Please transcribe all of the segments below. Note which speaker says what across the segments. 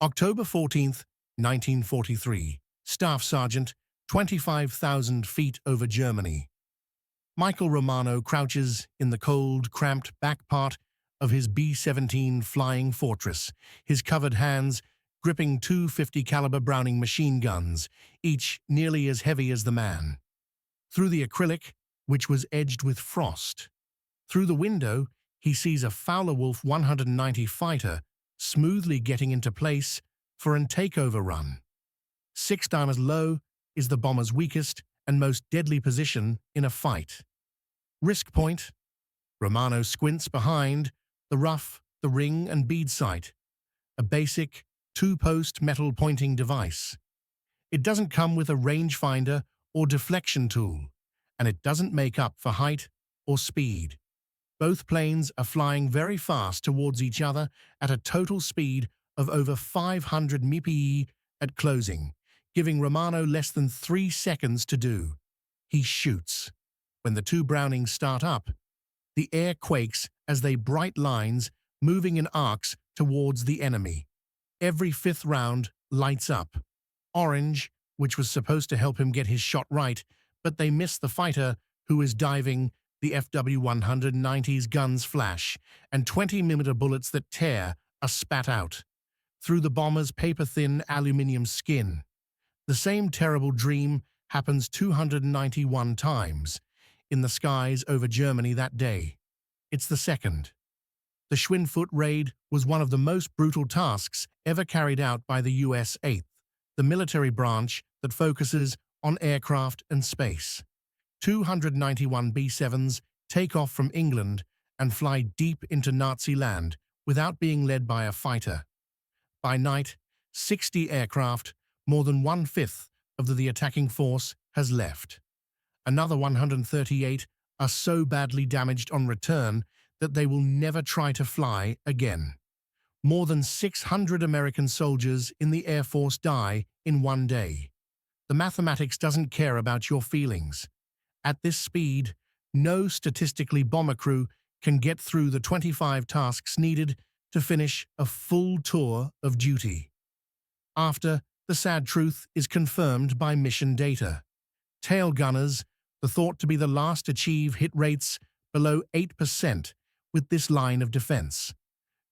Speaker 1: October 14th, 1943. Staff Sergeant, 25,000 feet over Germany. Michael Romano crouches in the cold, cramped back part of his B-17 flying fortress, his covered hands gripping two .50 caliber Browning machine guns, each nearly as heavy as the man. Through the acrylic, which was edged with frost. Through the window, he sees a Fowler Wolf 190 fighter smoothly getting into place for an takeover run. 6 timers low is the bomber's weakest and most deadly position in a fight. Risk point. Romano squints behind the rough, the ring and bead sight, a basic 2-post metal pointing device. It doesn't come with a rangefinder or deflection tool, and it doesn't make up for height or speed. Both planes are flying very fast towards each other at a total speed of over 500 mph at closing, giving Romano less than 3 seconds to do. He shoots. When the two Brownings start up, the air quakes as they bright lines moving in arcs towards the enemy. Every 5th round lights up. Orange, which was supposed to help him get his shot right, but they miss the fighter who is diving. The FW-190's guns flash, and 20mm bullets that tear are spat out through the bomber's paper-thin aluminium skin. The same terrible dream happens 291 times in the skies over Germany that day. It's the second. The Schweinfurt raid was one of the most brutal tasks ever carried out by the US 8th, the military branch that focuses on aircraft and space. 291 B-7s take off from England and fly deep into Nazi land without being led by a fighter. By night, 60 aircraft, more than 1/5 of the attacking force, has left. Another 138 are so badly damaged on return that they will never try to fly again. More than 600 American soldiers in the Air Force die in one day. The mathematics doesn't care about your feelings. At this speed, no statistically bomber crew can get through the 25 tasks needed to finish a full tour of duty. After, the sad truth is confirmed by mission data. Tail gunners, the thought to be the last, achieve hit rates below 8% with this line of defense.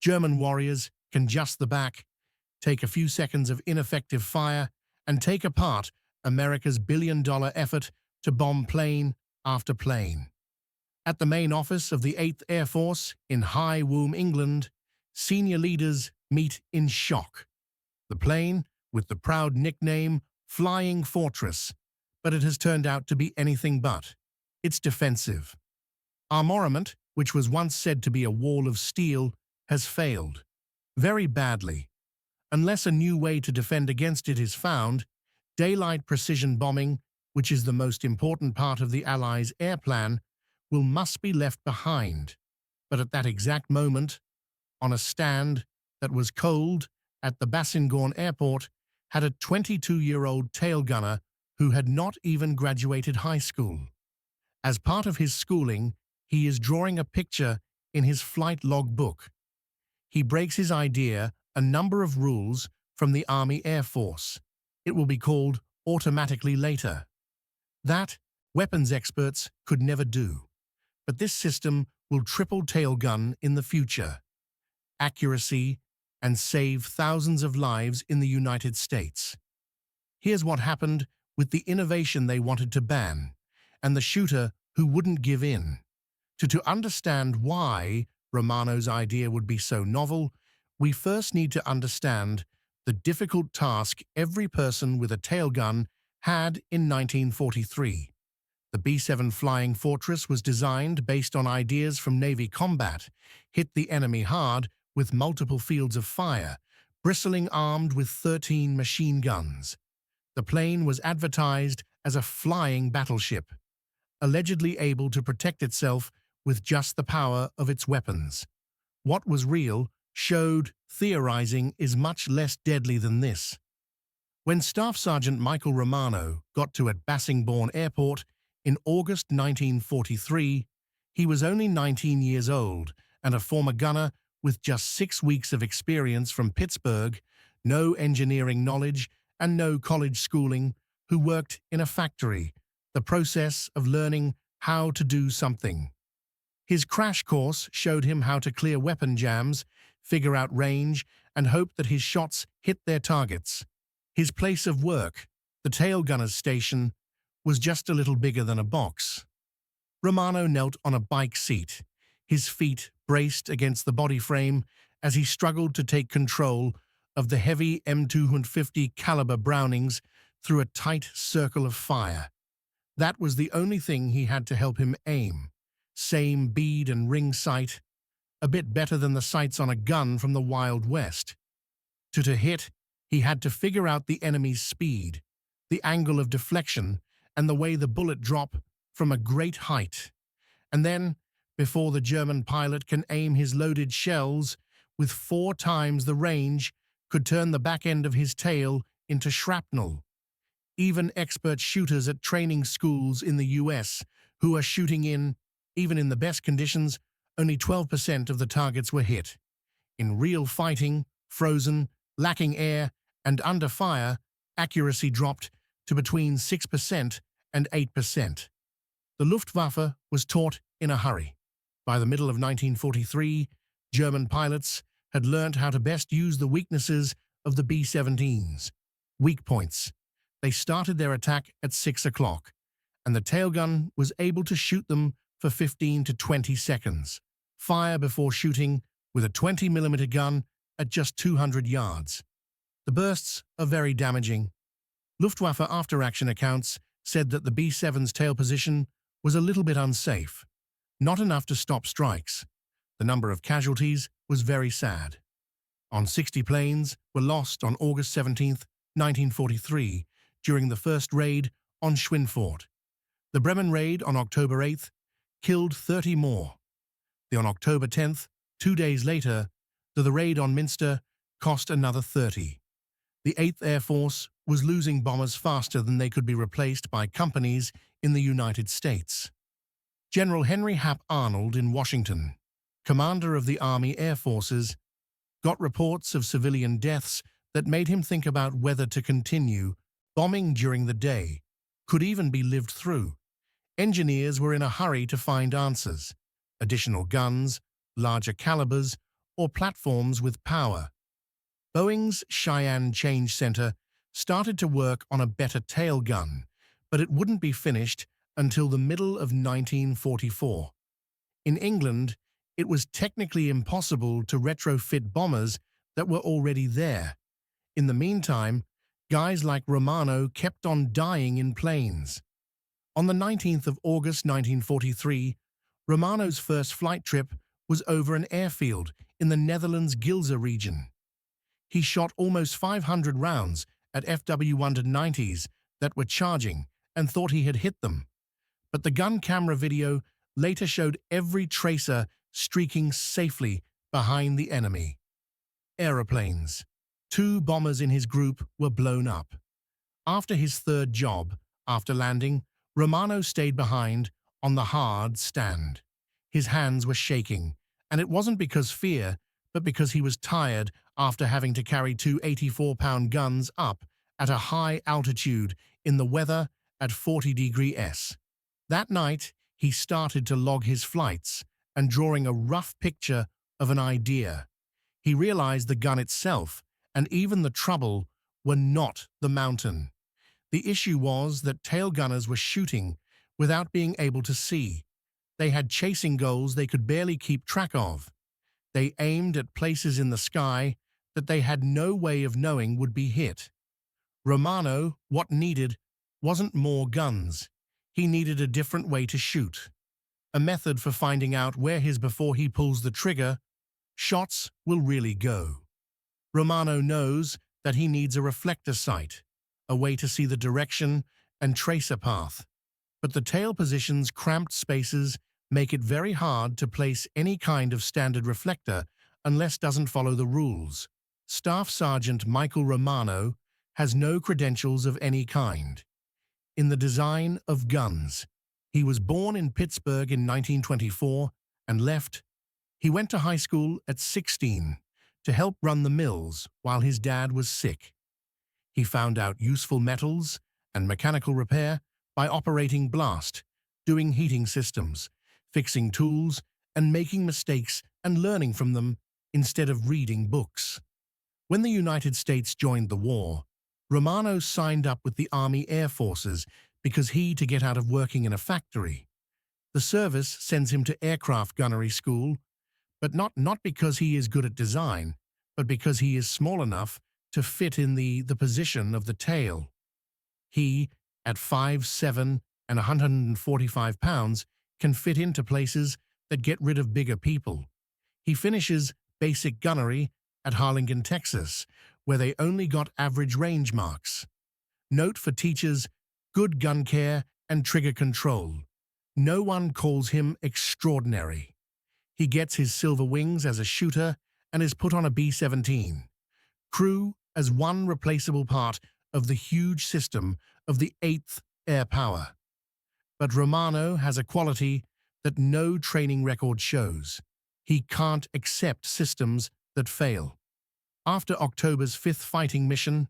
Speaker 1: German warriors can just the back, take a few seconds of ineffective fire, and take apart America's billion-dollar effort to bomb plane after plane. At the main office of the 8th Air Force in High Wycombe, England, senior leaders meet in shock. The plane, with the proud nickname Flying Fortress, but it has turned out to be anything but. It's defensive. Armament, which was once said to be a wall of steel, has failed. Very badly. Unless a new way to defend against it is found, daylight precision bombing, which is the most important part of the Allies' air plan, must be left behind. But at that exact moment, on a stand that was cold at the Ballingall Airport, had a 22-year-old tail gunner who had not even graduated high school. As part of his schooling, he is drawing a picture in his flight log book. He breaks his idea a number of rules from the Army Air Force. It will be called automatically later. That, weapons experts could never do. But this system will triple tail gun in the future. Accuracy and save thousands of lives in the United States. Here's what happened with the innovation they wanted to ban, and the shooter who wouldn't give in. To understand why Romano's idea would be so novel, we first need to understand the difficult task every person with a tail gun had in 1943. The B-7 Flying Fortress was designed based on ideas from Navy combat, hit the enemy hard with multiple fields of fire, bristling armed with 13 machine guns. The plane was advertised as a flying battleship, allegedly able to protect itself with just the power of its weapons. What was real showed theorizing is much less deadly than this. When Staff Sergeant Michael Romano got to at Ballingall Airport in August 1943, he was only 19 years old and a former gunner with just 6 weeks of experience from Pittsburgh, no engineering knowledge, and no college schooling, who worked in a factory, the process of learning how to do something. His crash course showed him how to clear weapon jams, figure out range, and hope that his shots hit their targets. His place of work, the tail gunner's station, was just a little bigger than a box. Romano knelt on a bike seat, his feet braced against the body frame as he struggled to take control of the heavy M250 caliber Brownings through a tight circle of fire. That was the only thing he had to help him aim. Same bead and ring sight, a bit better than the sights on a gun from the Wild West. To hit, he had to figure out the enemy's speed, the angle of deflection, and the way the bullet dropped from a great height. And then, before the German pilot can aim his loaded shells, with 4 times the range, could turn the back end of his tail into shrapnel. Even expert shooters at training schools in the US, who are shooting even in the best conditions, only 12% of the targets were hit. In real fighting, frozen, lacking air, and under fire, accuracy dropped to between 6% and 8%. The Luftwaffe was taught in a hurry. By the middle of 1943, German pilots had learned how to best use the weaknesses of the B-17s. Weak points. They started their attack at 6 o'clock, and the tailgun was able to shoot them for 15 to 20 seconds. Fire before shooting with a 20mm gun at just 200 yards. The bursts are very damaging. Luftwaffe after-action accounts said that the B-7's tail position was a little bit unsafe, not enough to stop strikes. The number of casualties was very sad. 60 planes were lost on August 17, 1943, during the first raid on Schweinfurt. The Bremen raid on October 8 killed 30 more. On October 10, 2 days later, the raid on Münster cost another 30. The 8th Air Force was losing bombers faster than they could be replaced by companies in the United States. General Henry Hap Arnold in Washington, commander of the Army Air Forces, got reports of civilian deaths that made him think about whether to continue. Bombing during the day could even be lived through. Engineers were in a hurry to find answers: additional guns, larger calibers, or platforms with power. Boeing's Cheyenne Change Center started to work on a better tail gun, but it wouldn't be finished until the middle of 1944. In England, it was technically impossible to retrofit bombers that were already there. In the meantime, guys like Romano kept on dying in planes. On the 19th of August 1943, Romano's first flight trip was over an airfield in the Netherlands' Gilze region. He shot almost 500 rounds at FW-190s that were charging and thought he had hit them. But the gun camera video later showed every tracer streaking safely behind the enemy. Aeroplanes. 2 bombers in his group were blown up. After his third job, after landing, Romano stayed behind on the hard stand. His hands were shaking, and it wasn't because fear, but because he was tired after having to carry 2 84-pound guns up at a high altitude in the weather at 40 degrees. That night, he started to log his flights and drawing a rough picture of an idea. He realized the gun itself and even the trouble were not the mountain. The issue was that tail gunners were shooting without being able to see. They had chasing goals they could barely keep track of. They aimed at places in the sky that they had no way of knowing would be hit. Romano, what needed wasn't more guns. He needed a different way to shoot. A method for finding out where before he pulls the trigger, shots will really go. Romano knows that he needs a reflector sight, a way to see the direction and trace a path. But the tail position's cramped spaces make it very hard to place any kind of standard reflector unless doesn't follow the rules. Staff Sergeant Michael Romano has no credentials of any kind in the design of guns. He was born in Pittsburgh in 1924 and left. He went to high school at 16 to help run the mills while his dad was sick. He found out useful metals and mechanical repair by operating blast, doing heating systems, fixing tools, and making mistakes and learning from them instead of reading books. When the United States joined the war, Romano signed up with the Army Air Forces because to get out of working in a factory. The service sends him to aircraft gunnery school, but not because he is good at design, but because he is small enough to fit in the position of the tail. He, at 5'7" and 145 pounds, can fit into places that get rid of bigger people. He finishes basic gunnery at Harlingen, Texas, where they only got average range marks. Note for teachers: good gun care and trigger control. No one calls him extraordinary. He gets his silver wings as a shooter and is put on a B-17. Crew as one replaceable part of the huge system of the 8th Air Power. But Romano has a quality that no training record shows. He can't accept systems that fail. After October's 5th fighting mission,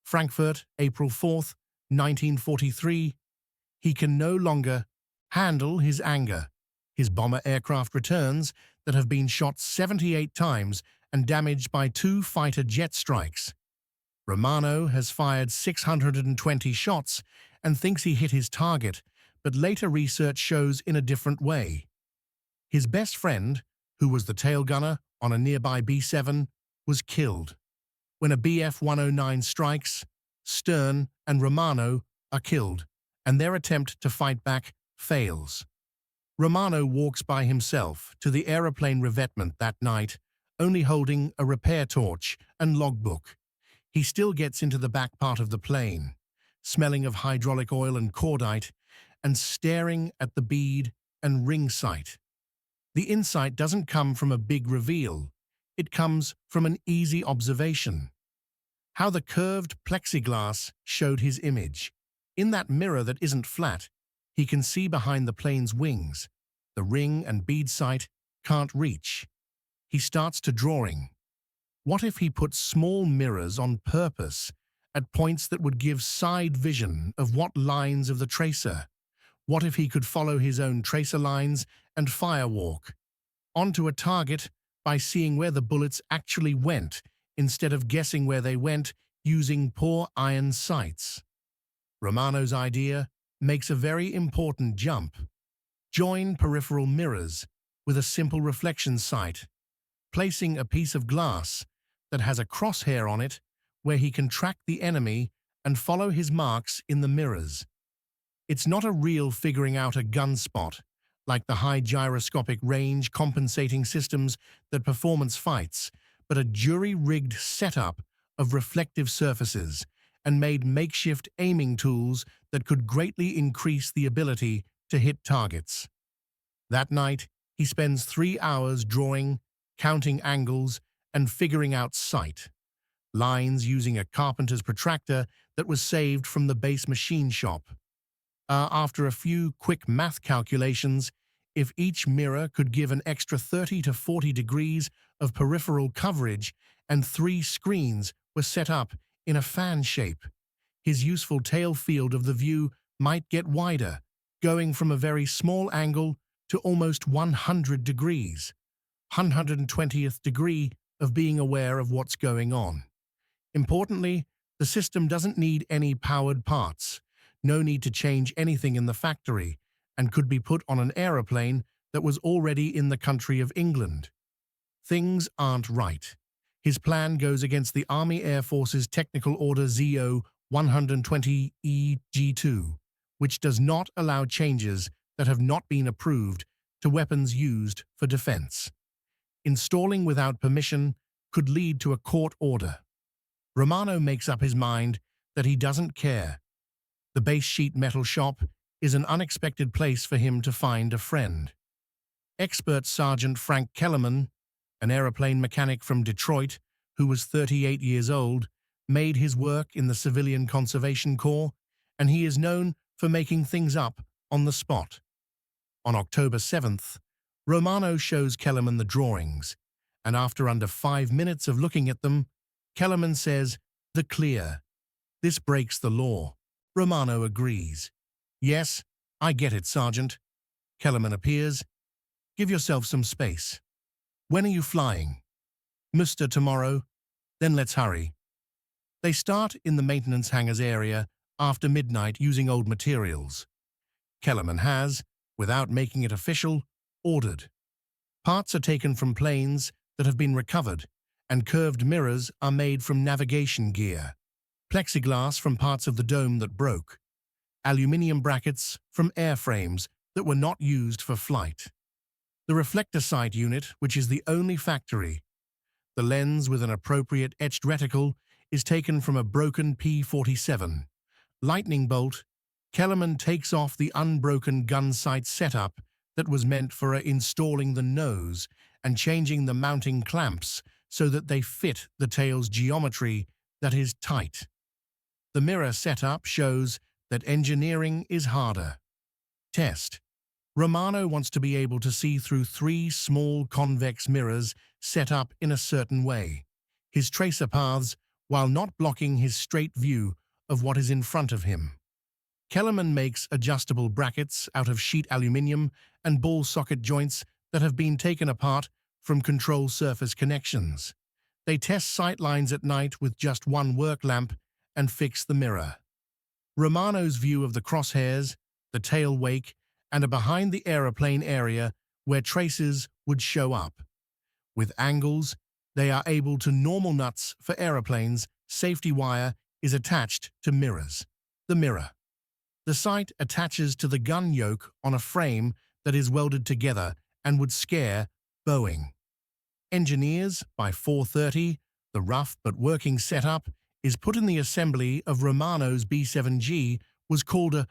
Speaker 1: Frankfurt, April 4th, 1943, he can no longer handle his anger. His bomber aircraft returns that have been shot 78 times and damaged by 2 fighter jet strikes. Romano has fired 620 shots and thinks he hit his target, but later research shows in a different way. His best friend, who was the tail gunner on a nearby B-7, was killed. When a Bf-109 strikes, Stern and Romano are killed, and their attempt to fight back fails. Romano walks by himself to the aeroplane revetment that night, only holding a repair torch and logbook. He still gets into the back part of the plane, smelling of hydraulic oil and cordite, and staring at the bead and ring sight. The insight doesn't come from a big reveal. It comes from an easy observation. How the curved plexiglass showed his image. In that mirror that isn't flat, he can see behind the plane's wings. The ring and bead sight can't reach. He starts to drawing. What if he put small mirrors on purpose at points that would give side vision of what lines of the tracer? What if he could follow his own tracer lines and firewalk onto a target by seeing where the bullets actually went instead of guessing where they went using poor iron sights? Romano's idea makes a very important jump. Join peripheral mirrors with a simple reflection sight, placing a piece of glass that has a crosshair on it where he can track the enemy and follow his marks in the mirrors. It's not a real figuring out a gun spot, like the high gyroscopic range compensating systems that performance fights, but a jury-rigged setup of reflective surfaces and made makeshift aiming tools that could greatly increase the ability to hit targets. That night, he spends 3 hours drawing, counting angles, and figuring out sight lines using a carpenter's protractor that was saved from the base machine shop. After a few quick math calculations, if each mirror could give an extra 30 to 40 degrees of peripheral coverage and 3 screens were set up in a fan shape, his useful tail field of the view might get wider, going from a very small angle to almost 100 degrees, 120th degree of being aware of what's going on. Importantly, the system doesn't need any powered parts, no need to change anything in the factory, and could be put on an aeroplane that was already in the country of England. Things aren't right. His plan goes against the Army Air Force's Technical Order ZO 120EG2, which does not allow changes that have not been approved to weapons used for defense. Installing without permission could lead to a court order. Romano makes up his mind that he doesn't care. The base sheet metal shop is an unexpected place for him to find a friend. Expert Sergeant Frank Kellerman, an aeroplane mechanic from Detroit who was 38 years old, made his work in the Civilian Conservation Corps, and he is known for making things up on the spot. On October 7th, Romano shows Kellerman the drawings, and after under 5 minutes of looking at them, Kellerman says, "The clear. This breaks the law." Romano agrees. "Yes, I get it, Sergeant." Kellerman appears. "Give yourself some space. When are you flying?" "Muster tomorrow." "Then let's hurry." They start in the maintenance hangars area after midnight using old materials. Kellerman has, without making it official, ordered. Parts are taken from planes that have been recovered, and curved mirrors are made from navigation gear, plexiglass from parts of the dome that broke, aluminium brackets from airframes that were not used for flight. The reflector sight unit, which is the only factory, the lens with an appropriate etched reticle, is taken from a broken P-47. Lightning bolt, Kellerman takes off the unbroken gun sight setup that was meant for installing the nose and changing the mounting clamps so that they fit the tail's geometry that is tight. The mirror setup shows that engineering is harder. Test. Romano wants to be able to see through 3 small convex mirrors set up in a certain way, his tracer paths, while not blocking his straight view of what is in front of him. Kellerman makes adjustable brackets out of sheet aluminium and ball socket joints that have been taken apart from control surface connections. They test sight lines at night with just one work lamp and fix the mirror. Romano's view of the crosshairs, the tail wake, and a behind-the-aeroplane area where traces would show up. With angles, they are able to normal nuts for aeroplanes. Safety wire is attached to mirrors. The mirror. The sight attaches to the gun yoke on a frame that is welded together and would scare Boeing. Engineers, by 4:30, the rough but working setup is put in the assembly of Romano's B-7G was called a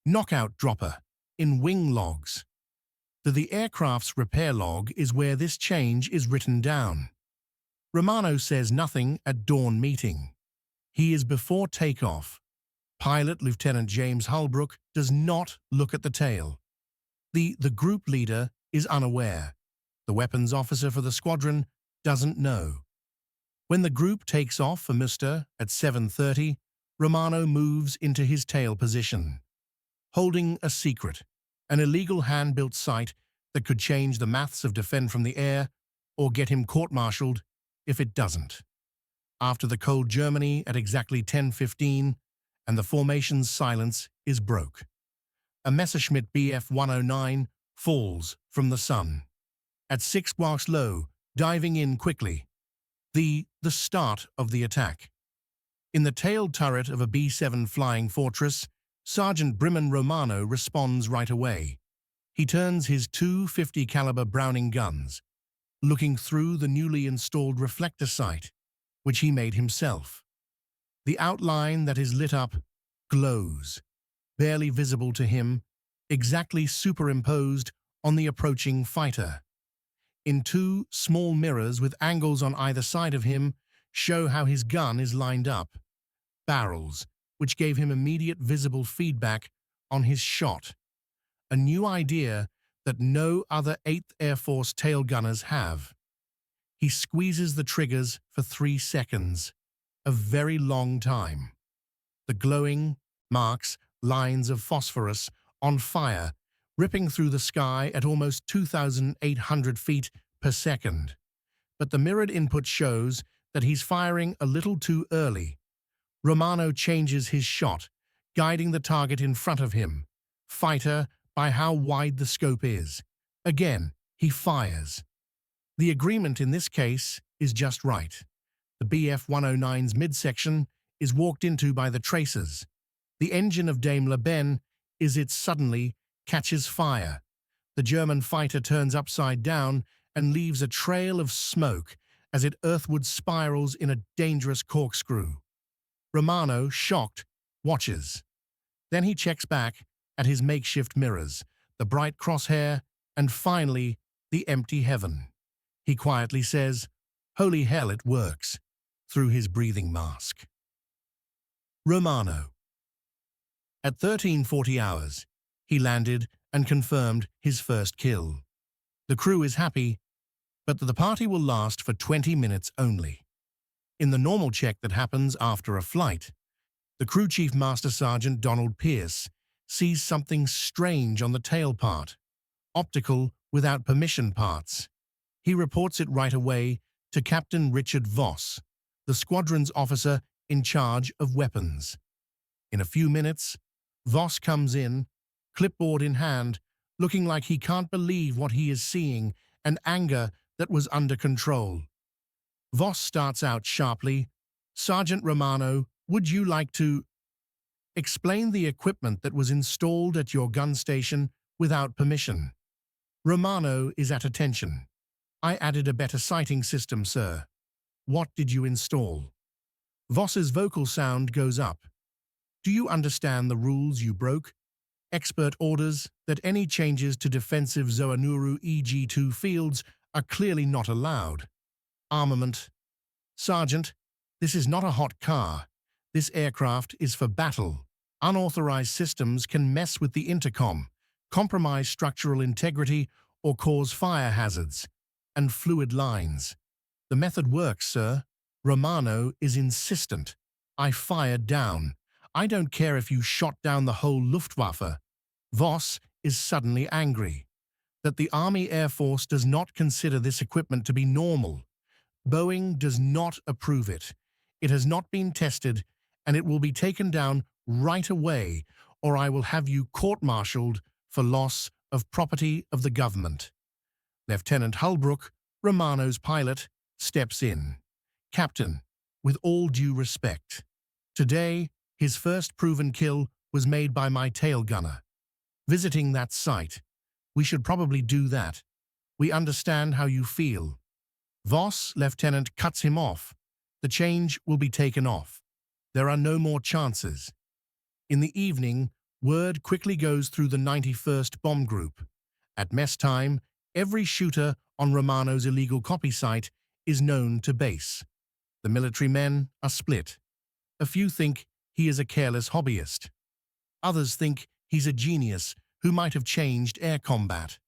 Speaker 1: knockout dropper in wing logs. The aircraft's repair log is where this change is written down. Romano says nothing at dawn meeting. He is before takeoff. Pilot Lieutenant James Holbrook does not look at the tail. The group leader is unaware. The weapons officer for the squadron doesn't know. When the group takes off for Muster at 7:30, Romano moves into his tail position, holding a secret, an illegal hand-built sight that could change the maths of defend from the air or get him court-martialed if it doesn't. After the cold Germany at exactly 10:15, and the formation's silence is broke. A Messerschmitt Bf-109 falls from the sun. At 6 squawks low, diving in quickly. The start of the attack. In the tailed turret of a B-7 Flying Fortress, Sergeant Brimman Romano responds right away. He turns his 250 caliber Browning guns, looking through the newly installed reflector sight, which he made himself. The outline that is lit up glows, barely visible to him, exactly superimposed on the approaching fighter. In 2 small mirrors with angles on either side of him show how his gun is lined up. Barrels, which gave him immediate visible feedback on his shot. A new idea that no other 8th Air Force tail gunners have. He squeezes the triggers for 3 seconds, a very long time. The glowing marks lines of phosphorus on fire, ripping through the sky at almost 2,800 feet per second. But the mirrored input shows that he's firing a little too early. Romano changes his shot, guiding the target in front of him. Fighter by how wide the scope is. Again, he fires. The agreement in this case is just right. The Bf-109's midsection is walked into by the tracers. The engine of Daimler-Benz suddenly catches fire. The German fighter turns upside down and leaves a trail of smoke as it earthward spirals in a dangerous corkscrew. Romano, shocked, watches. Then he checks back at his makeshift mirrors, the bright crosshair, and finally, the empty heaven. He quietly says, "Holy hell, it works," through his breathing mask. Romano. At 13:40 hours, he landed and confirmed his first kill. The crew is happy, but that the party will last for 20 minutes only. In the normal check that happens after a flight, the crew chief master sergeant Donald Pierce sees something strange on the tail part, optical without permission parts. He reports it right away to Captain Richard Voss, the squadron's officer in charge of weapons. In a few minutes, Voss comes in, clipboard in hand, looking like he can't believe what he is seeing, and anger that was under control. Voss starts out sharply, "Sergeant Romano, would you like to explain the equipment that was installed at your gun station without permission?" Romano is at attention. "I added a better sighting system, sir." "What did you install?" Voss's vocal sound goes up. "Do you understand the rules you broke? Expert orders that any changes to defensive Zoanuru EG-2 fields are clearly not allowed." "Armament." "Sergeant, this is not a hot car. This aircraft is for battle. Unauthorized systems can mess with the intercom, compromise structural integrity, or cause fire hazards and fluid lines. The method works, sir." Romano is insistent. "I fired down. I don't care if you shot down the whole Luftwaffe." Voss is suddenly angry that the Army Air Force does not consider this equipment to be normal. Boeing does not approve it. It has not been tested, and it will be taken down right away, or I will have you court-martialed for loss of property of the government. Lieutenant Holbrook, Romano's pilot, steps in. "Captain, with all due respect, today his first proven kill was made by my tail gunner. Visiting that site, we should probably do that. We understand how you feel." Voss, Lieutenant, cuts him off. "The change will be taken off. There are no more chances." In the evening, word quickly goes through the 91st Bomb Group. At mess time, every shooter on Romano's illegal copy site is known to base. The military men are split. A few think he is a careless hobbyist. Others think he's a genius who might have changed air combat.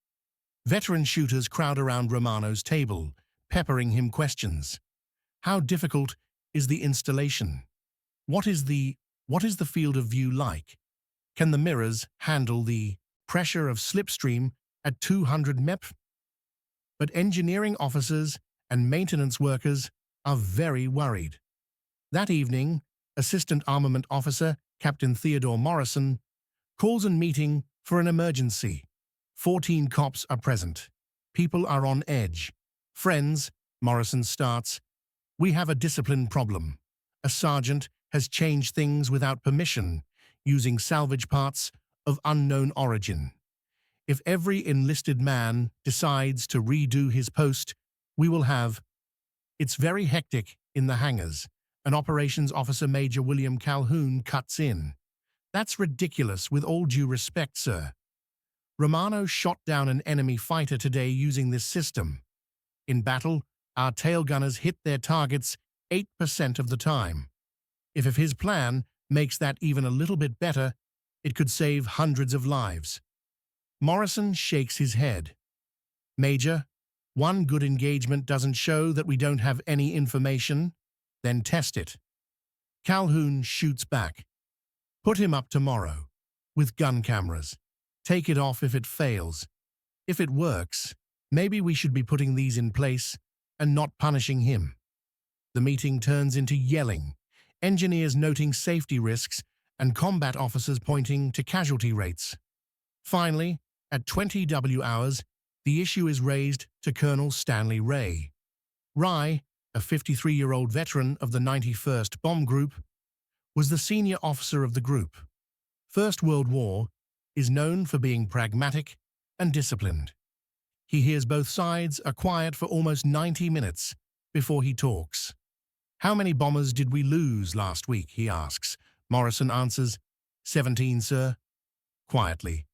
Speaker 1: Veteran shooters crowd around Romano's table, peppering him questions. How difficult is the installation? What is the field of view like? Can the mirrors handle the pressure of slipstream at 200 MEP? But engineering officers and maintenance workers are very worried. That evening, Assistant Armament Officer Captain Theodore Morrison calls a meeting for an emergency. 14 cops are present. People are on edge. "Friends," Morrison starts, "we have a discipline problem. A sergeant has changed things without permission, using salvage parts of unknown origin. If every enlisted man decides to redo his post, we will have..." It's very hectic in the hangars. An operations officer, Major William Calhoun, cuts in. "That's ridiculous, with all due respect, sir. Romano shot down an enemy fighter today using this system. In battle, our tail gunners hit their targets 8% of the time. If his plan makes that even a little bit better, it could save hundreds of lives." Morrison shakes his head. "Major, one good engagement doesn't show that we don't have any information. Then test it." Calhoun shoots back. "Put him up tomorrow, with gun cameras. Take it off if it fails. If it works, maybe we should be putting these in place and not punishing him." The meeting turns into yelling, engineers noting safety risks and combat officers pointing to casualty rates. Finally, at 20 WWII, the issue is raised to Colonel Stanley Ray. Ray, a 53-year-old veteran of the 91st Bomb Group, was the senior officer of the group. First World War is known for being pragmatic and disciplined. He hears both sides are quiet for almost 90 minutes before he talks. "How many bombers did we lose last week?" he asks. Morrison answers, 17, sir." Quietly,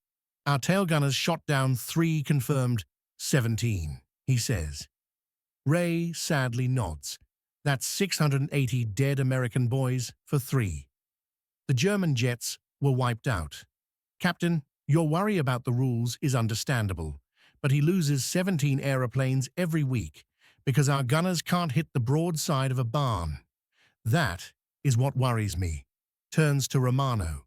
Speaker 1: "Our tail gunners shot down 3 confirmed." 17, he says. Ray sadly nods. "That's 680 dead American boys for 3. The German jets were wiped out. Captain, your worry about the rules is understandable, but he loses 17 aeroplanes every week because our gunners can't hit the broad side of a barn. That is what worries me. Turns to Romano.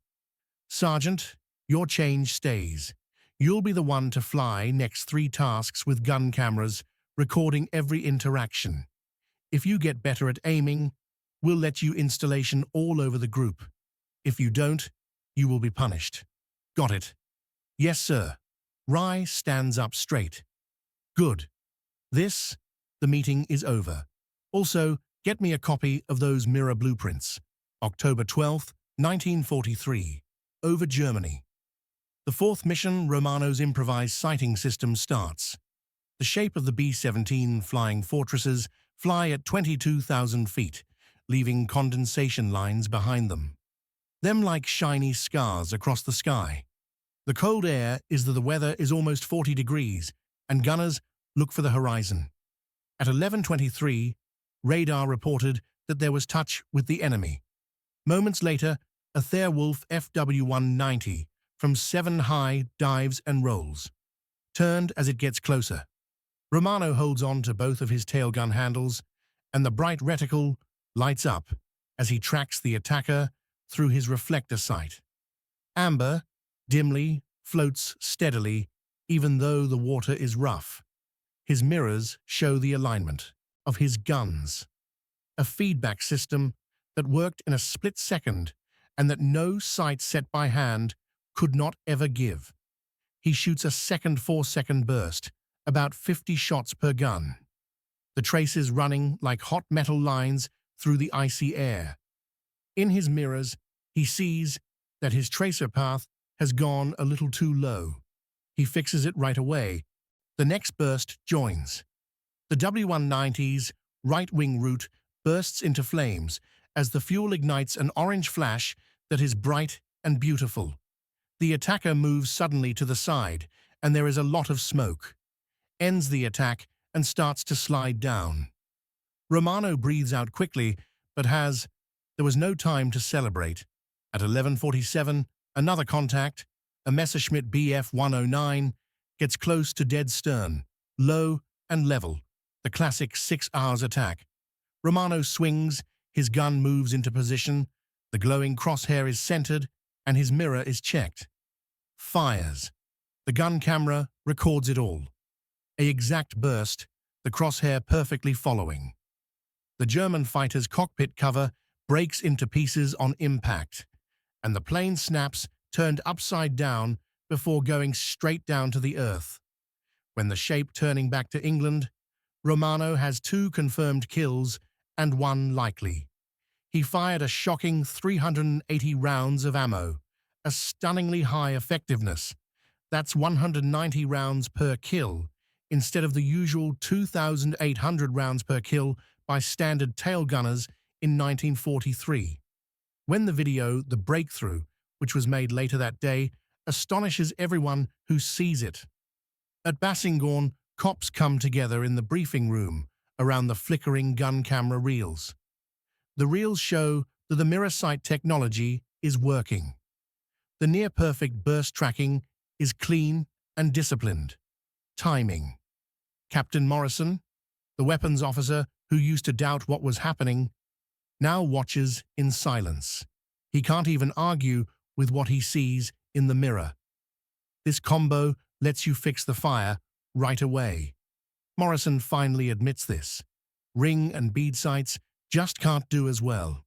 Speaker 1: Sergeant, your change stays. You'll be the one to fly next 3 tasks with gun cameras, recording every interaction. If you get better at aiming, we'll let you installation all over the group. If you don't, you will be punished. Got it? Yes, sir. Rye stands up straight. Good. The meeting is over. Also, get me a copy of those mirror blueprints. October 12th, 1943. Over Germany. The 4th mission, Romano's improvised sighting system, starts. The shape of the B-17 flying fortresses fly at 22,000 feet, leaving condensation lines behind them. Them like shiny scars across the sky. The cold air is that the weather is almost 40 degrees, and gunners look for the horizon. At 11:23, radar reported that there was touch with the enemy. Moments later, a Therwolf FW-190 from 7 high dives and rolls. Turned as it gets closer. Romano holds on to both of his tailgun handles, and the bright reticle lights up as he tracks the attacker through his reflector sight. Amber, dimly, floats steadily, even though the water is rough. His mirrors show the alignment of his guns. A feedback system that worked in a split second and that no sight set by hand could not ever give. He shoots a second 4-second burst, about 50 shots per gun. The traces running like hot metal lines through the icy air. In his mirrors, he sees that his tracer path has gone a little too low. He fixes it right away. The next burst joins. The W-190's right-wing root bursts into flames as the fuel ignites an orange flash that is bright and beautiful. The attacker moves suddenly to the side, and there is a lot of smoke. Ends the attack and starts to slide down. Romano breathes out quickly, but there was no time to celebrate. At 11:47, another contact, a Messerschmitt Bf-109, gets close to dead stern, low and level, the classic 6 hours attack. Romano swings, his gun moves into position, the glowing crosshair is centered, and his mirror is checked. Fires. The gun camera records it all. An exact burst, the crosshair perfectly following. The German fighter's cockpit cover breaks into pieces on impact, and the plane snaps, turned upside down before going straight down to the earth. When the shape turning back to England, Romano has 2 confirmed kills and 1 likely. He fired a shocking 380 rounds of ammo, a stunningly high effectiveness. That's 190 rounds per kill, instead of the usual 2,800 rounds per kill by standard tail gunners in 1943. When the video, The Breakthrough, which was made later that day, astonishes everyone who sees it. At Bassingbourn, cops come together in the briefing room around the flickering gun camera reels. The reels show that the mirror sight technology is working. The near-perfect burst tracking is clean and disciplined. Timing. Captain Morrison, the weapons officer who used to doubt what was happening, now watches in silence. He can't even argue with what he sees in the mirror. This combo lets you fix the fire right away. Morrison finally admits this. Ring and bead sights just can't do as well.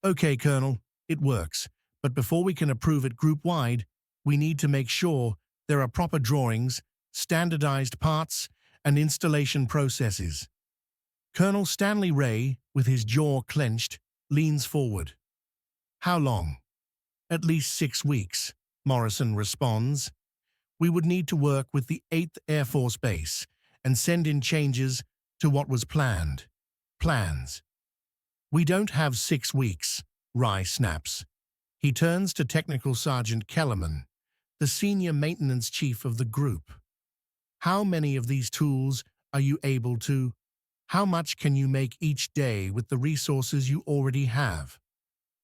Speaker 1: Okay, Colonel, it works, but before we can approve it group-wide, we need to make sure there are proper drawings, standardized parts, and installation processes. Colonel Stanley Ray, with his jaw clenched, leans forward. How long? At least 6 weeks, Morrison responds. We would need to work with the 8th Air Force Base and send in changes to what was planned. Plans. We don't have 6 weeks, Rye snaps. He turns to Technical Sergeant Kellerman, the senior maintenance chief of the group. How many of these tools are you able to? How much can you make each day with the resources you already have?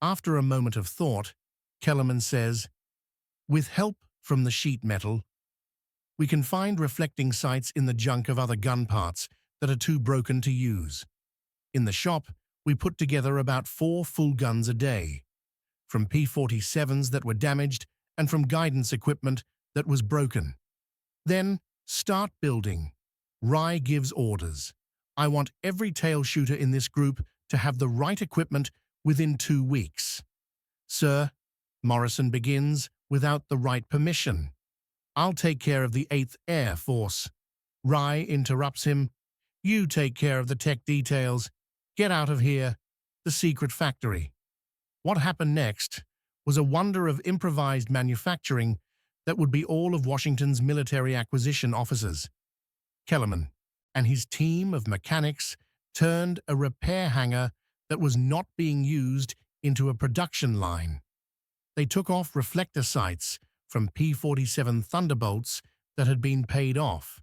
Speaker 1: After a moment of thought, Kellerman says, with help from the sheet metal, We can find reflecting sights in the junk of other gun parts that are too broken to use. In the shop, we put together about 4 full guns a day, from P-47s that were damaged and from guidance equipment that was broken. Then, start building. Rye gives orders. I want every tail shooter in this group to have the right equipment within 2 weeks. Sir, Morrison begins without the right permission. I'll take care of the 8th Air Force. Rye interrupts him. You take care of the tech details. Get out of here. The secret factory. What happened next was a wonder of improvised manufacturing that would be all of Washington's military acquisition officers. Kellerman and his team of mechanics turned a repair hangar that was not being used into a production line. They took off reflector sights from P-47 Thunderbolts that had been paid off,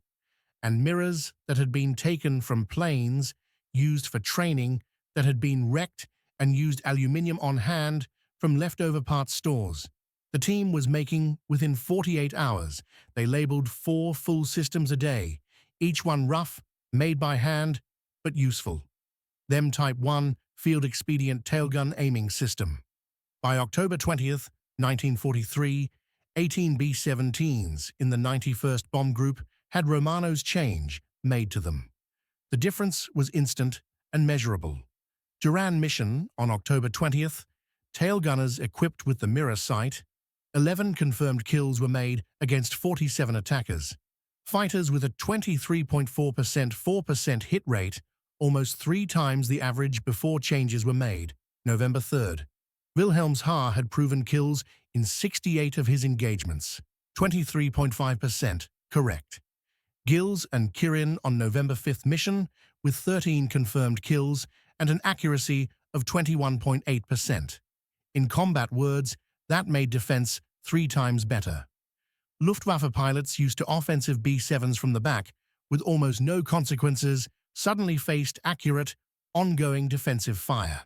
Speaker 1: and mirrors that had been taken from planes used for training that had been wrecked, and used aluminium on hand from leftover parts stores. The team was making within 48 hours. They labeled 4 full systems a day, each one rough, made by hand, but useful. Them Type 1 Field Expedient Tailgun Aiming System. By October 20th, 1943, 18 B-17s in the 91st Bomb Group had Romano's change made to them. The difference was instant and measurable. Duran mission on October 20th, tail gunners equipped with the mirror sight, 11 confirmed kills were made against 47 attackers. Fighters with a 23.4% 4% hit rate, almost 3 times the average before changes were made. November 3rd. Wilhelmshaar had proven kills in 68 of his engagements, 23.5% correct. Gills and Kirin on November 5th mission with 13 confirmed kills and an accuracy of 21.8%. In combat words, that made defense 3 times better. Luftwaffe pilots used to offensive B-7s from the back with almost no consequences suddenly faced accurate, ongoing defensive fire.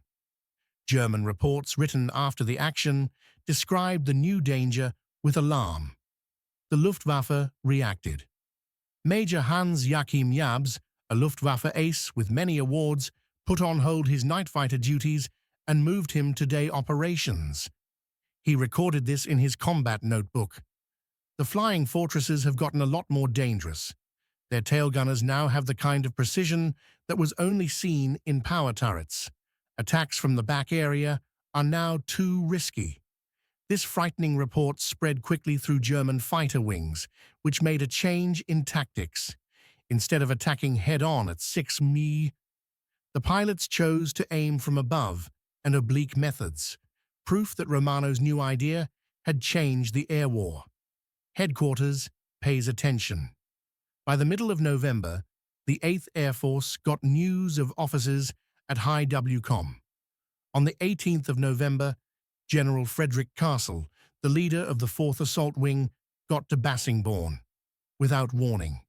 Speaker 1: German reports written after the action described the new danger with alarm. The Luftwaffe reacted. Major Hans-Joachim Jabs, a Luftwaffe ace with many awards, put on hold his night fighter duties and moved him to day operations. He recorded this in his combat notebook. The flying fortresses have gotten a lot more dangerous. Their tail gunners now have the kind of precision that was only seen in power turrets. Attacks from the back area are now too risky. This frightening report spread quickly through German fighter wings, which made a change in tactics. Instead of attacking head-on at 6 mi, the pilots chose to aim from above and oblique methods, proof that Romano's new idea had changed the air war. Headquarters pays attention. By the middle of November, the 8th Air Force got news of officers at High WCOM. On the 18th of November, General Frederick Castle, the leader of the 4th Assault Wing, got to Bassingbourn without warning.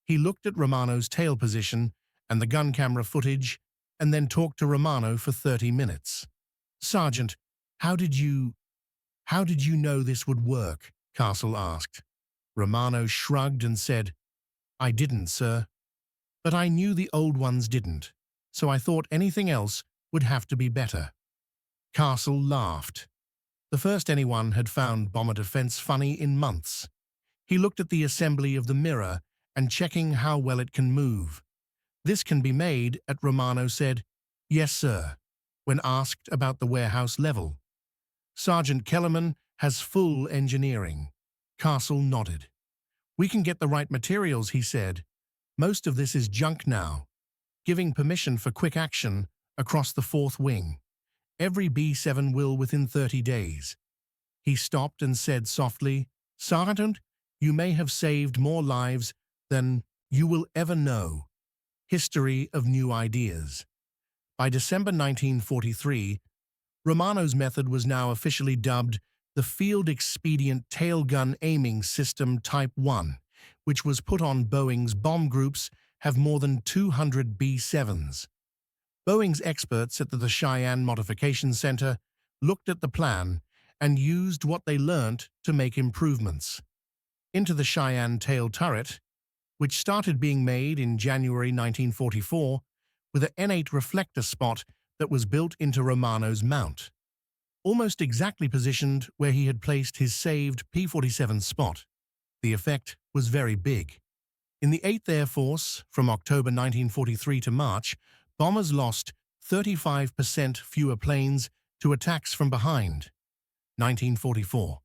Speaker 1: He looked at Romano's tail position and the gun camera footage and then talked to Romano for 30 minutes. "Sergeant, how did you know this would work?" Castle asked. Romano shrugged and said, "I didn't, sir. But I knew the old ones didn't, so I thought anything else would have to be better." Castle laughed. The first anyone had found bomber defense funny in months. He looked at the assembly of the mirror and checking how well it can move. "This can be made," Romano said. "Yes, sir," when asked about the warehouse level. "Sergeant Kellerman has full engineering." Castle nodded. "We can get the right materials," he said. "Most of this is junk now," giving permission for quick action across the 4th Wing. Every B-7 will within 30 days. He stopped and said softly, "Sergeant, you may have saved more lives than you will ever know." History of new ideas. By December 1943, Romano's method was now officially dubbed the Field Expedient Tailgun Aiming System Type 1, which was put on Boeing's bomb groups have more than 200 B-7s. Boeing's experts at the Cheyenne Modification Center looked at the plan and used what they learnt to make improvements. into the Cheyenne tail turret, which started being made in January 1944 with an N8 reflector spot that was built into Romano's mount, almost exactly positioned where he had placed his saved P-47 spot. The effect was very big. In the 8th Air Force, from October 1943 to March, bombers lost 35% fewer planes to attacks from behind. 1944.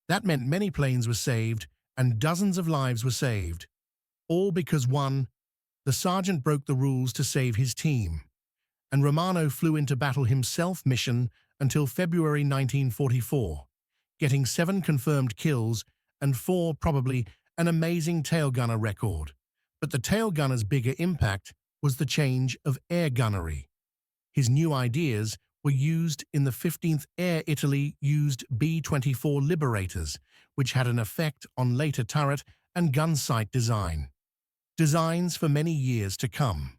Speaker 1: That meant many planes were saved and dozens of lives were saved, all because the sergeant broke the rules to save his team, and Romano flew into battle himself mission until February 1944, getting 7 confirmed kills and 4 probably an amazing tail gunner record. But the tail gunner's bigger impact was the change of air gunnery. His new ideas were used in the 15th Air Italy used B-24 Liberators, which had an effect on later turret and gun sight designs for many years to come.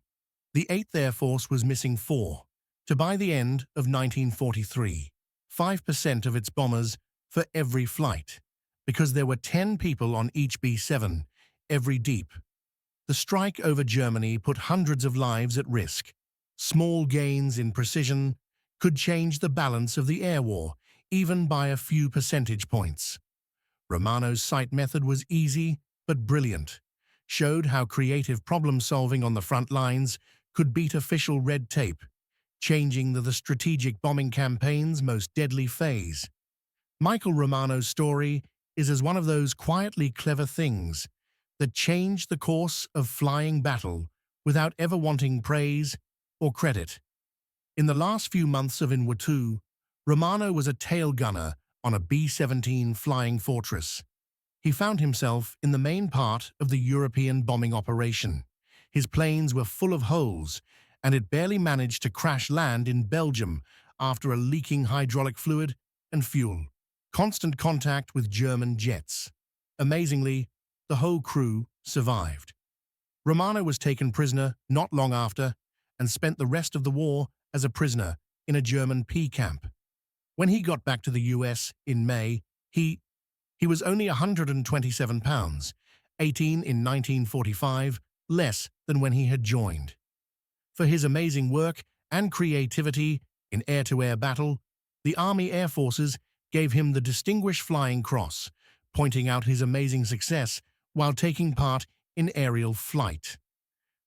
Speaker 1: The 8th Air Force was missing 4, to by the end of 1943, 5% of its bombers for every flight, because there were 10 people on each B-7, every deep. The strike over Germany put hundreds of lives at risk. Small gains in precision could change the balance of the air war, even by a few percentage points. Romano's sight method was easy but brilliant, showed how creative problem-solving on the front lines could beat official red tape, changing the strategic bombing campaign's most deadly phase. Michael Romano's story is as one of those quietly clever things that changed the course of flying battle without ever wanting praise or credit. In the last few months of WWII, Romano was a tail gunner on a B-17 Flying Fortress. He found himself in the main part of the European bombing operation. His planes were full of holes, and it barely managed to crash land in Belgium after a leaking hydraulic fluid and fuel. Constant contact with German jets. Amazingly, the whole crew survived. Romano was taken prisoner not long after and spent the rest of the war as a prisoner in a German P camp. When he got back to the US in May, he was only 127 pounds, 18 in 1945, less than when he had joined. For his amazing work and creativity in air-to-air battle, the Army Air Forces gave him the Distinguished Flying Cross, pointing out his amazing success while taking part in aerial flight.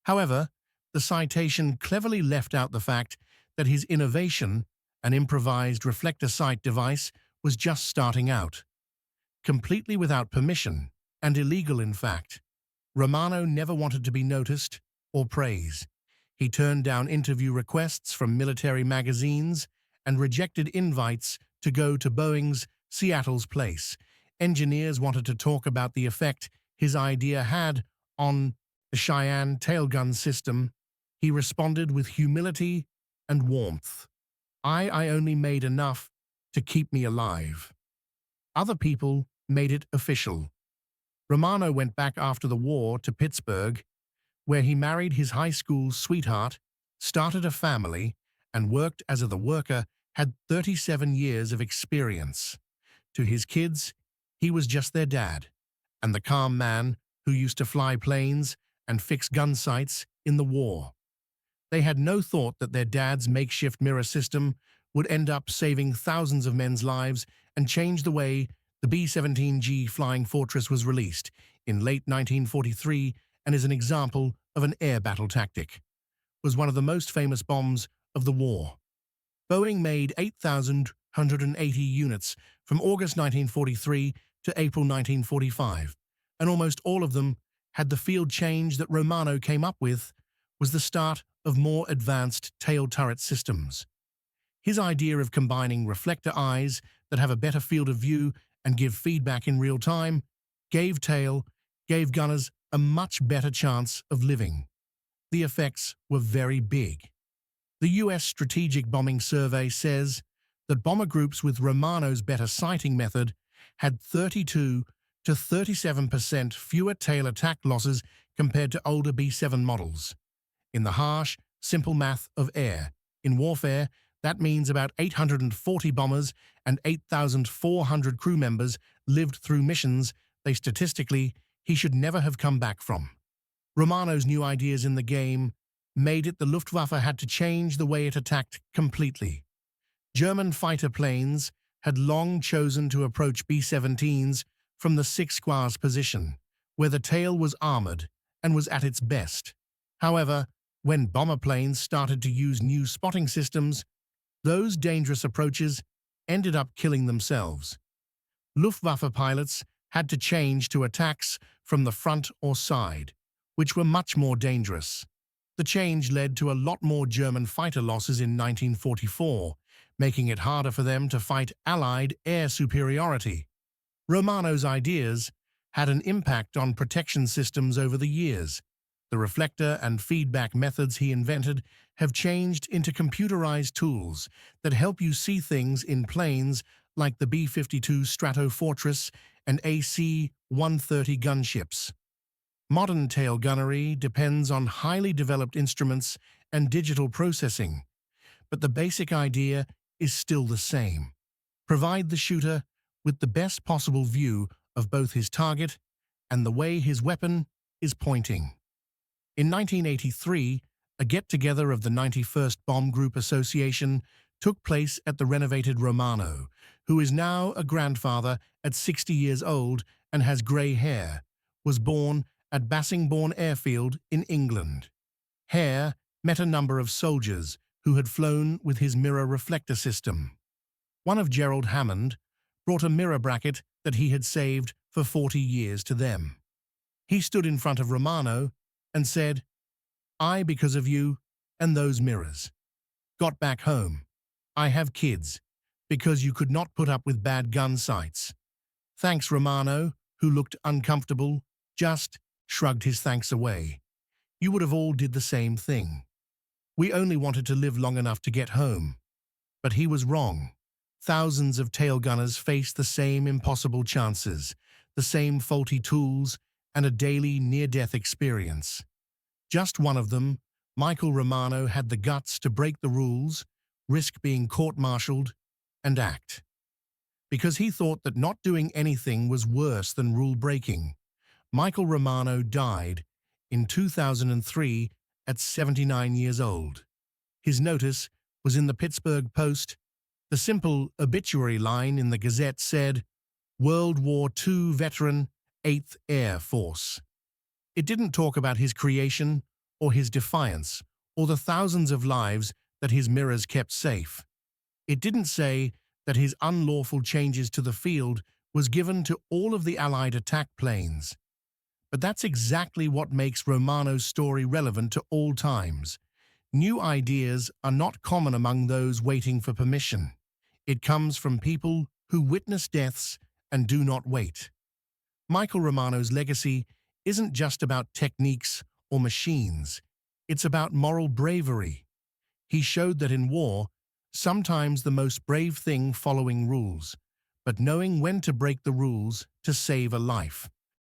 Speaker 1: However, the citation cleverly left out the fact that his innovation, an improvised reflector sight device, was just starting out. Completely without permission, and illegal in fact, Romano never wanted to be noticed or praised. He turned down interview requests from military magazines and rejected invites to go to Boeing's Seattle's place. Engineers wanted to talk about the effect his idea had on the Cheyenne tailgun system. He responded with humility and warmth. I only made enough to keep me alive. Other people made it official. Romano went back after the war to Pittsburgh, where he married his high school sweetheart, started a family, and worked as a worker, had 37 years of experience. To his kids, he was just their dad, and the calm man who used to fly planes and fix gun sights in the war. They had no thought that their dad's makeshift mirror system would end up saving thousands of men's lives and change the way the B-17G Flying Fortress was released in late 1943 and is an example of an air battle tactic. Was one of the most famous bombs of the war. Boeing made 8,180 units from August 1943 to April 1945, and almost all of them had the field change that Romano came up with was the start of more advanced tail turret systems. His idea of combining reflector eyes that have a better field of view and give feedback in real time gave gunners a much better chance of living. The effects were very big. The U.S. Strategic Bombing Survey says that bomber groups with Romano's better sighting method had 32 to 37% fewer tail attack losses compared to older B-7 models. In the harsh, simple math of air, in warfare, that means about 840 bombers and 8,400 crew members lived through missions they statistically he should never have come back from. Romano's new ideas in the game made it the Luftwaffe had to change the way it attacked completely. German fighter planes had long chosen to approach B-17s from the six squares position, where the tail was armored and was at its best. However, when bomber planes started to use new spotting systems, those dangerous approaches ended up killing themselves. Luftwaffe pilots had to change to attacks from the front or side, which were much more dangerous. The change led to a lot more German fighter losses in 1944, making it harder for them to fight Allied air superiority. Romano's ideas had an impact on protection systems over the years. The reflector and feedback methods he invented have changed into computerized tools that help you see things in planes like the B-52 Stratofortress and AC-130 gunships. Modern tail gunnery depends on highly developed instruments and digital processing, but the basic idea is still the same. Provide the shooter with the best possible view of both his target and the way his weapon is pointing. In 1983, a get-together of the 91st Bomb Group Association took place at the renovated Romano, who is now a grandfather at 60 years old and has grey hair, was born at Bassingbourn Airfield in England. Hare met a number of soldiers who had flown with his mirror reflector system. One of Gerald Hammond brought a mirror bracket that he had saved for 40 years to them. He stood in front of Romano and said, "I, because of you and those mirrors, got back home. I have kids, because you could not put up with bad gun sights." Thanks, Romano, who looked uncomfortable, just shrugged his thanks away. You would have all did the same thing. We only wanted to live long enough to get home. But he was wrong. Thousands of tail gunners faced the same impossible chances, the same faulty tools, and a daily near-death experience. Just one of them, Michael Romano, had the guts to break the rules, risk being court-martialed, and act. Because he thought that not doing anything was worse than rule-breaking, Michael Romano died in 2003 at 79 years old. His notice was in the Pittsburgh Post. The simple obituary line in the Gazette said, "World War II veteran, 8th Air Force." It didn't talk about his creation or his defiance or the thousands of lives that his mirrors kept safe. It didn't say that his unlawful changes to the field was given to all of the Allied attack planes. But that's exactly what makes Romano's story relevant to all times. New ideas are not common among those waiting for permission. It comes from people who witness deaths and do not wait. Michael Romano's legacy isn't just about techniques or machines. It's about moral bravery. He showed that in war, sometimes the most brave thing following rules, but knowing when to break the rules to save a life.